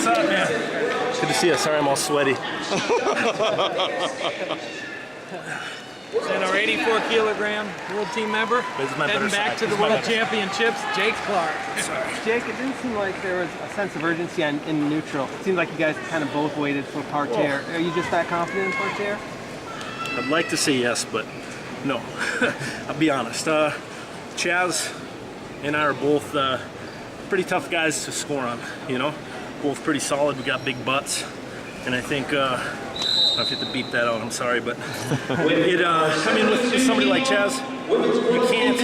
What's up, man? Good to see you. Sorry I'm all sweaty. And our 84-kilogram world team member heading back to the world championships, Jake Clark. Jake, it didn't seem like there was a sense of urgency in neutral. It seemed like you guys kind of both waited for Parterre. Are you just that confident in Parterre? I'd like to say yes, but no. I'll be honest. Chaz and I are both pretty tough guys to score on, you know? Both pretty solid. We got big butts. And I think, I have to beep that out, I'm sorry, but I mean, with somebody like Chaz, you can't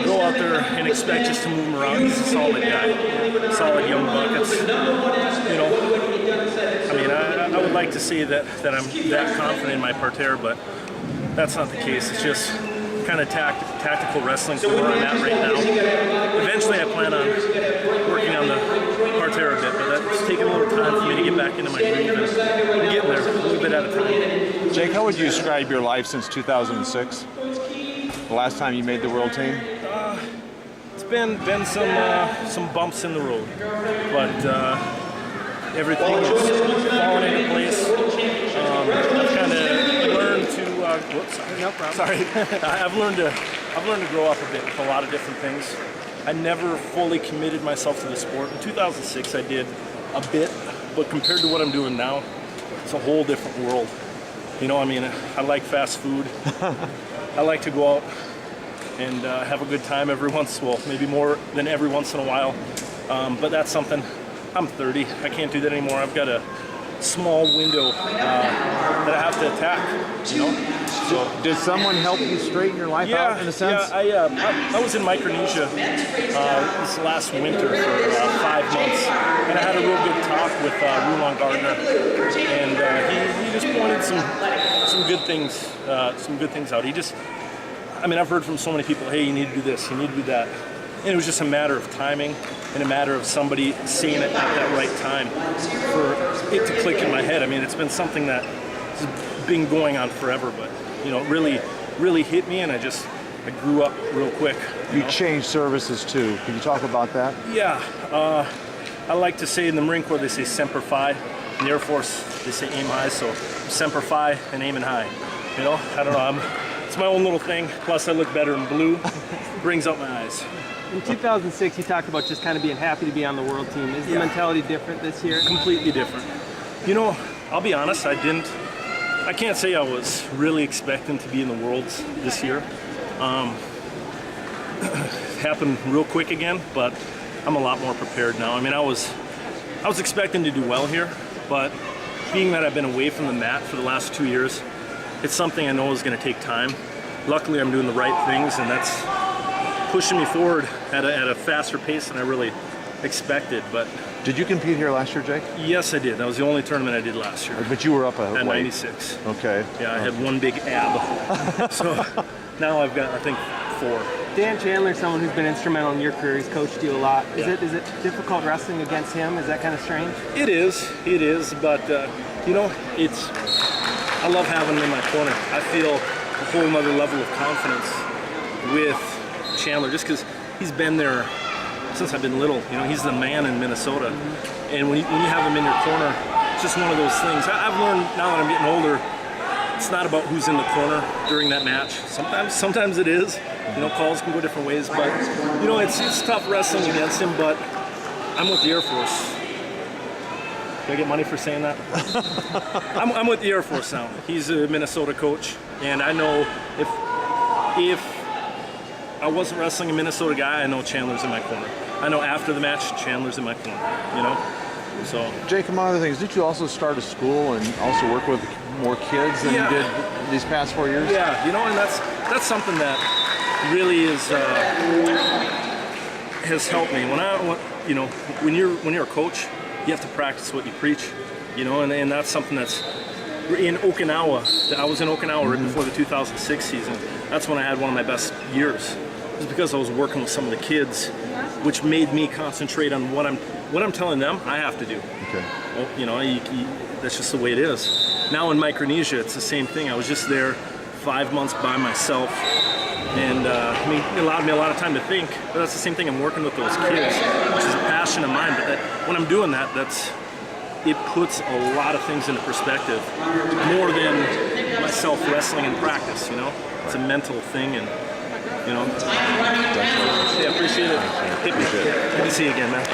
go out there and expect just to move him around. He's a solid guy, solid young buckets. You know, I mean, I would like to say that I'm that confident in my Parterre, but that's not the case. It's just kind of tactical wrestling to where I'm at right now. Eventually, I plan on working on the Parterre a bit, but that's taking a little time for me to get back into my groove and I'm getting there a little bit at a time. Jake, how would you describe your life since 2006? The last time you made the world team? It's been some bumps in the road, but everything is falling into place. I've kind of learned to. Whoops, No problem. sorry. I've learned to grow up a bit with a lot of different things. I never fully committed myself to the sport. In 2006, I did a bit, but compared to what I'm doing now, it's a whole different world. You know, I mean, I like fast food. I like to go out and have a good time every once, well, maybe more than every once in a while. But that's something, I'm 30, I can't do that anymore. I've got a small window that I have to attack, you know? So, did someone help you straighten your life out in a sense? Yeah, I was in Micronesia this last winter for 5 months, and I had a real good talk with Rulon Gardner, and he just pointed some good things out. He just, I mean, I've heard from so many people, hey, you need to do this, you need to do that, and it was just a matter of timing and a matter of somebody saying it at that right time for it to click in my head. I mean, it's been something that has been going on forever, but you know, really hit me, and I grew up real quick. You changed services too. Can you talk about that? Yeah, I like to say in the Marine Corps they say Semper Fi. In the Air Force they say aim high, so Semper Fi and aiming high. You know, I don't know. It's my own little thing. Plus, I look better in blue. Brings out my eyes. In 2006, you talked about just kind of being happy to be on the world team. Is the mentality different this year? Completely different. You know, I'll be honest, I can't say I was really expecting to be in the Worlds this year. It happened real quick again, but I'm a lot more prepared now. I mean, I was expecting to do well here, but being that I've been away from the mat for the last 2 years, it's something I know is going to take time. Luckily, I'm doing the right things, and that's pushing me forward at a faster pace than I really expected. But did you compete here last year, Jake? Yes, I did. That was the only tournament I did last year. But you were up at weight. 96. Okay. Yeah, I had one big ab. So now I've got, I think, 4. Dan Chandler is someone who's been instrumental in your career. He's coached you a lot. Is it difficult wrestling against him? Is that kind of strange? It is, but you know, I love having him in my corner. I feel a whole other level of confidence with Chandler, just because he's been there since I've been little. You know, he's the man in Minnesota, and when you have him in your corner, it's just one of those things. I've learned now that I'm getting older, it's not about who's in the corner during that match. Sometimes it is. You know, calls can go different ways, but you know, it's tough wrestling against him. But I'm with the Air Force. Do I get money for saying that? I'm with the Air Force now. He's a Minnesota coach, and I know if I wasn't wrestling a Minnesota guy, I know Chandler's in my corner. I know after the match, Chandler's in my corner, you know? So. Jake, among other things, did you also start a school and also work with more kids than you did these past 4 years? Yeah, you know, and that's something that really has helped me. When you're a coach, you have to practice what you preach, you know, and that's something that's in Okinawa. I was in Okinawa right before the 2006 season. That's when I had one of my best years. It was because I was working with some of the kids, which made me concentrate on what I'm telling them I have to do. Okay. Well, you know, that's just the way it is. Now in Micronesia, it's the same thing. I was just there 5 months by myself, and I mean, it allowed me a lot of time to think. But that's the same thing. I'm working with those kids, which is a passion of mine. But when I'm doing that, it puts a lot of things into perspective, more than myself wrestling in practice. You know, it's a mental thing, and you know. Yeah, appreciate it. Good to see you again, man.